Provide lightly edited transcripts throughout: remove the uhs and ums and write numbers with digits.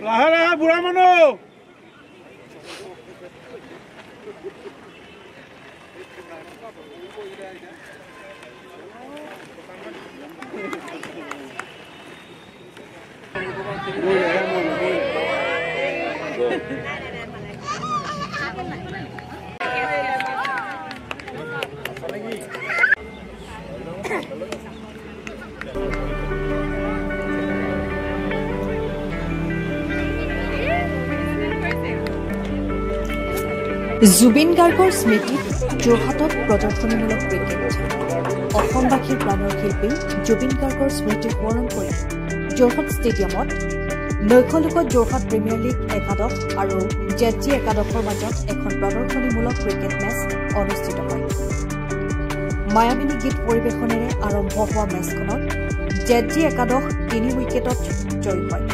লাহে লাহে বুঢ়া মানুহ জুবিন গাৰ্গৰ স্মৃতিত যোৰহাটত প্ৰদৰ্শনীমূলক ক্ৰিকেট অসমবাসীৰ প্ৰাণৰ শিল্পী জুবিন গাৰ্গৰ স্মৃতি সোঁৱৰণ কৰি যোৰহাট ষ্টেডিয়ামত নৈশলোকত যোৰহাট প্ৰিমিয়াৰ লীগ একাদশ আৰু জেডজি একাদশৰ মাজত এখন প্ৰদৰ্শনীমূলক ক্ৰিকেট মেচ অনুষ্ঠিত হয়। মায়াবিনী গীত পৰিৱেশনেৰে আৰম্ভ হোৱা মেচখনত জেডজি একাদশ 3 উইকেটত জয়ী হয়।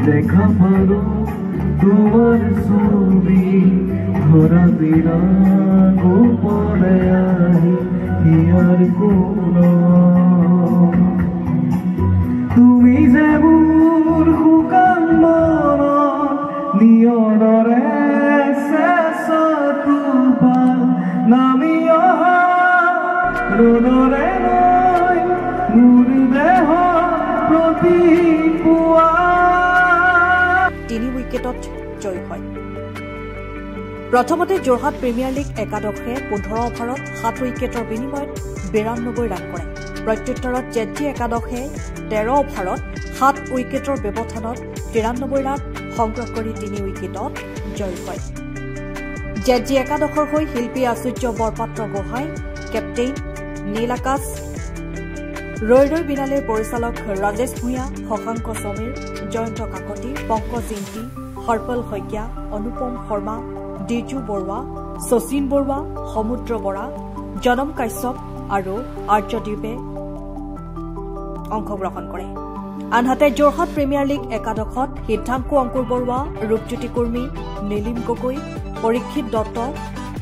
দেখা পালো তোমাৰ ছবি ধৰা দিলা গোপনে আহি হিয়াৰ কোন তুমি যে মোৰ শুকান মন নিয়নৰে চেঁচাটো পাল নামি অহা ৰদৰে লৈ মোৰ দেহ প্ৰতি 3 উইকেটত জয়ী হয়। প্ৰথমতে যোৰহাট প্ৰিমিয়াৰ লীগ একাদশে 15 অভাৰত 7 উইকেটৰ বিনিময়ত 92 ৰান কৰে। প্ৰত্যুত্তৰত জেডজি একাদশে 13 অভাৰত 7 উইকেটৰ ব্যৱধানত 93 ৰান সংগ্ৰহ কৰি 3 উইকেটত জয়ী হয়। জেডজি একাদশৰ হৈ শিল্পী আচুৰ্য বৰপাত্ৰ গোহাঁই, কেপ্টেইন নীল আকাশ, ৰৈ ৰৈ বিনালেৰ পৰিচালক ৰাজেশ ভূঞা, শশাংক সমীৰ, জয়ন্ত কাকতি, পংকজ ইন্তি, হৰপল শইকীয়া, অনুপম শৰ্মা, ডিজু বৰুৱা, শচীন বৰুৱা, সমুদ্ৰ বৰা, জনম কাশ্যপ আৰু আৰ্যদ্বীপে অংশগ্ৰহণ কৰে। আনহাতে যোৰহাট প্ৰিমিয়াৰ লীগ একাদশত সিদ্ধাংকু অংকুৰ বৰুৱা, ৰূপজ্যোতি কুৰ্মী, নীলিম গগৈ, পৰীক্ষিত দত্ত,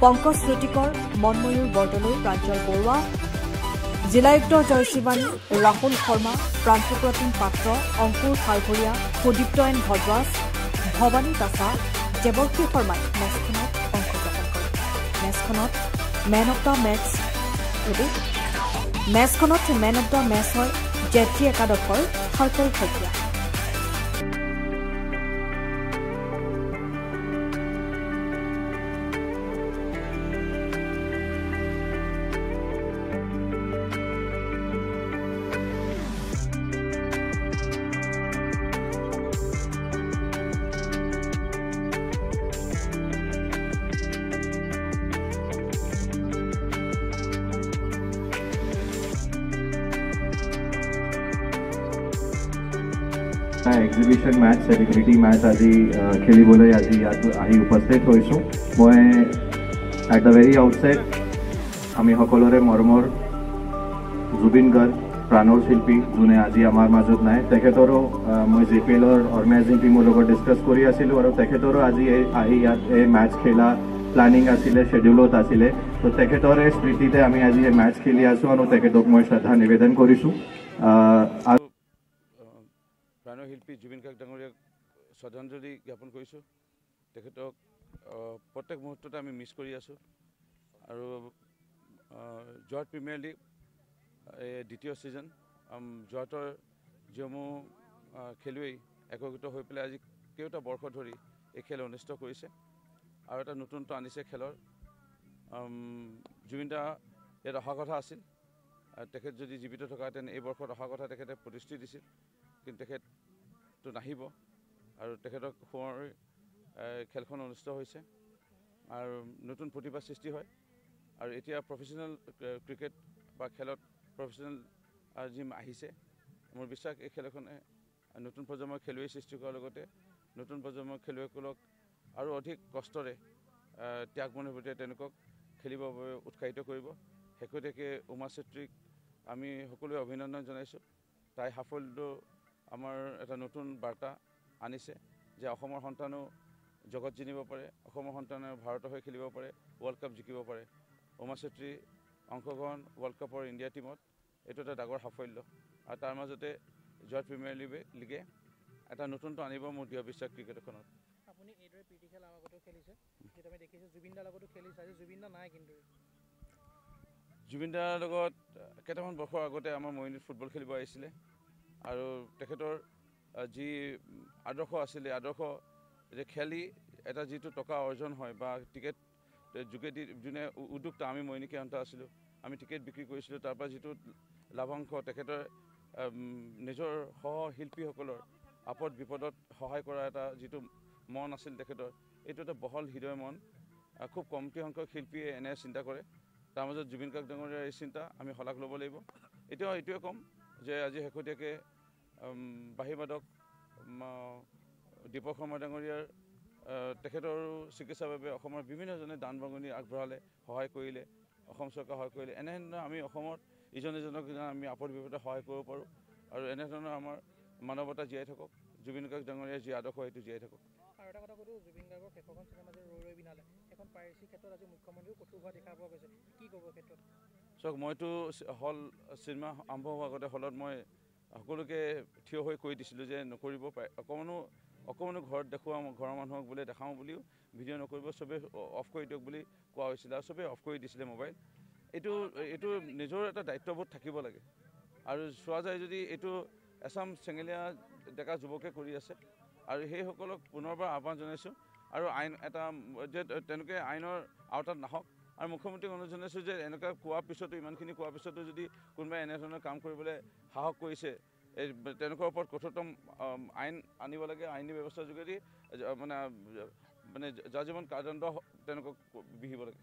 পংকজ শ্ৰুতিকৰ, মনময়ূৰ বৰদলৈ, প্ৰাঞ্জল বৰুৱা, জিলায়ুক্ত জয়শিৱানী, ৰাহুল শৰ্মা, প্ৰান্তপ্ৰতিম পাত্ৰ, অংকুৰ খালঘৰীয়া, সুদীপ্ত এন ভদ্ৰাজ, ভৱানী দাসা, দেৱৰ্ষী শৰ্মাই মেচখনত অংশগ্ৰহণ কৰে। মেচখনত মেন অব দ্য মেচ হয় জেডজি একাদশৰ Harpal Saikia. Exhibition match celebrity match আজি খেলিবলৈ আজি ইয়াত আহি উপস্থিত হৈছোঁ। মই এট দ্য ভেৰি আউটছেট আমি সকলোৰে মৰমৰ জুবিন গাৰ্গ প্ৰাণৰ শিল্পী যোনে আজি আমাৰ মাজত নাই, তেখেতৰো মই JPL-ৰ অৰ্গেনাইজিং টিমৰ লগত ডিছকাছ কৰি আছিলোঁ আৰু তেখেতৰো আজি আহি ইয়াত এই মেচ খেলা প্লানিং আছিলে, শ্বেডিউলত আছিলে। তো তেখেতৰে স্মৃতিতে আমি আজি এই মেচ খেলি আছোঁ আৰু তেখেতক মই শ্ৰদ্ধা নিবেদন কৰিছোঁ। প্ৰাণৰ শিল্পী জুবিন গাৰ্গ ডাঙৰীয়াক শ্ৰদ্ধাঞ্জলি জ্ঞাপন কৰিছোঁ। তেখেতক প্ৰত্যেক মুহূৰ্ততে আমি মিছ কৰি আছোঁ। আৰু যোৰহাট প্ৰিমিয়াৰ লীগ দ্বিতীয় ছিজন যোৰহাটৰ যিসমূহ খেলুৱৈ একত্ৰিত হৈ পেলাই আজি কেইটা বৰ্ষ ধৰি এই খেল অনুষ্ঠিত কৰিছে আৰু এটা নতুনত্ব আনিছে খেলৰ। জুবিন দা ইয়াত অহা কথা আছিল, তেখেত যদি জীৱিত থকাহেঁতেন এই বৰ্ষত অহা কথা তেখেতে প্ৰতিশ্ৰুতি দিছিল, কিন্তু তেখেতটো নাহিব আৰু তেখেতক সোঁৱৰি খেলখন অনুষ্ঠিত হৈছে আৰু নতুন প্ৰতিভা সৃষ্টি হয়। আৰু এতিয়া প্ৰফেশ্যনেল ক্ৰিকেট বা খেলত প্ৰফেশ্যনেল যি আহিছে, মোৰ বিশ্বাস এই খেলখনে নতুন প্ৰজন্মৰ খেলুৱৈ সৃষ্টি কৰাৰ লগতে নতুন প্ৰজন্মৰ খেলুৱৈসকলক আৰু অধিক কষ্টৰে ত্যাগ মনোভাৱেৰে তেওঁলোকক খেলিবৰ বাবে উৎসাহিত কৰিব। শেহতীয়াকৈ উমা চেত্ৰীক আমি সকলোৱে অভিনন্দন জনাইছোঁ। তাই সাফল্যটো আমাৰ এটা নতুন বাৰ্তা আনিছে যে অসমৰ সন্তানো জগত জিনিব পাৰে, অসমৰ সন্তানে ভাৰতৰ হৈ খেলিব পাৰে, ৱৰ্ল্ড কাপ জিকিব পাৰে। উমা চেত্ৰী অংশগ্ৰহণ ৱৰ্ল্ড কাপৰ ইণ্ডিয়া টীমত এইটো এটা ডাঙৰ সাফল্য আৰু তাৰ মাজতে জয়ন্ত প্ৰিমিয়াৰ লীগে এটা নতুনটো আনিব মোৰ দৃঢ় বিশ্বাস ক্ৰিকেটখনত। আপুনি এইদৰে প্ৰীতি খেল আগতেও খেলিছে, যিটো আমি দেখিছোঁ জুবিন দাৰ লগতো খেলিছে, আজি জুবিন দা নাই কিন্তু জুবিন দাৰ লগত কেইটামান বছৰ আগতে আমাৰ মৰিনীত ফুটবল খেলিব আহিছিলে আৰু তেখেতৰ যি আদৰ্শ আছিলে, আদৰ্শ যে খেলি এটা যিটো টকা অৰ্জন হয় বা টিকেট যোগেদি যোনে উদ্যোক্তা আমি মৰিনী কেন্দ্ৰ আছিলোঁ, আমি টিকেট বিক্ৰী কৰিছিলোঁ, তাৰ পৰা যিটো লাভাংশ তেখেতৰ নিজৰ সহশিল্পীসকলৰ আপদ বিপদত সহায় কৰা এটা যিটো মন আছিল তেখেতৰ, এইটো এটা বহল হৃদয় মন। খুব কমটি সংখ্যক শিল্পীয়ে এনে চিন্তা কৰে। তাৰ মাজত জুবিন গাৰ্গ ডাঙৰীয়াৰ এই চিন্তা আমি শলাগ ল'ব লাগিব। এতিয়াও এইটোৱে ক'ম যে আজি শেহতীয়াকৈ বাঁহীবাদক দীপক শৰ্মা ডাঙৰীয়াৰ তেখেতৰো চিকিৎসাৰ বাবে অসমৰ বিভিন্নজনে দান বৰঙণি আগবঢ়ালে, সহায় কৰিলে, অসম চৰকাৰ সহায় কৰিলে। এনেধৰণৰ আমি অসমত ইজনে সিজনক আমি আপদ বিপদে সহায় কৰিব পাৰোঁ আৰু এনেধৰণৰ আমাৰ মানৱতা জীয়াই থাকক। জুবিন গাৰ্গ ডাঙৰীয়াৰ যি আদৰ্শ সেইটো জীয়াই থাকক। আৰু এটা কথা ক'লোঁ, জুবিন গাৰ্গৰ শেষৰখন চিনেমা যে ৰৈ ৰৈ বিনালে, এখন পাইৰেচি ক্ষেত্ৰত আজি মুখ্যমন্ত্ৰীও কঠোৰ হোৱা দেখা পোৱা গৈছে, কি ক'ব ক্ষেত্ৰত? চাওক, মইতো হল চিনেমা আৰম্ভ হোৱাৰ আগতে হলত মই সকলোকে থিয় হৈ কৈ দিছিলোঁ যে নকৰিব পাৰে, অকণমানো ঘৰত দেখুৱাওঁ, ঘৰৰ মানুহক বোলে দেখাওঁ বুলিও ভিডিঅ' নকৰিব, চবেই অফ কৰি দিয়ক বুলি কোৱা হৈছিলে আৰু চবেই অফ কৰি দিছিলে মোবাইল। এইটো নিজৰ এটা দায়িত্ববোধ থাকিব লাগে আৰু চোৱা যায় যদি এইটো এচাম চেঙেলীয়া ডেকা যুৱকে কৰি আছে আৰু সেইসকলক পুনৰবাৰ আহ্বান জনাইছোঁ আৰু আইন এটা যে তেওঁলোকে আইনৰ আওতাত নাহক। আৰু মুখ্যমন্ত্ৰীক অনুৰোধ জনাইছোঁ যে এনেকুৱা কোৱাৰ পিছতো, ইমানখিনি কোৱাৰ পিছতো যদি কোনোবাই এনেধৰণৰ কাম কৰিবলৈ সাহস কৰিছে, এই তেওঁলোকৰ ওপৰত কঠোৰতম আইন আনিব লাগে। আইনী ব্যৱস্থাৰ যোগেদি মানে যাজীৱন কাৰাদণ্ড তেওঁলোকক বিহিব লাগে।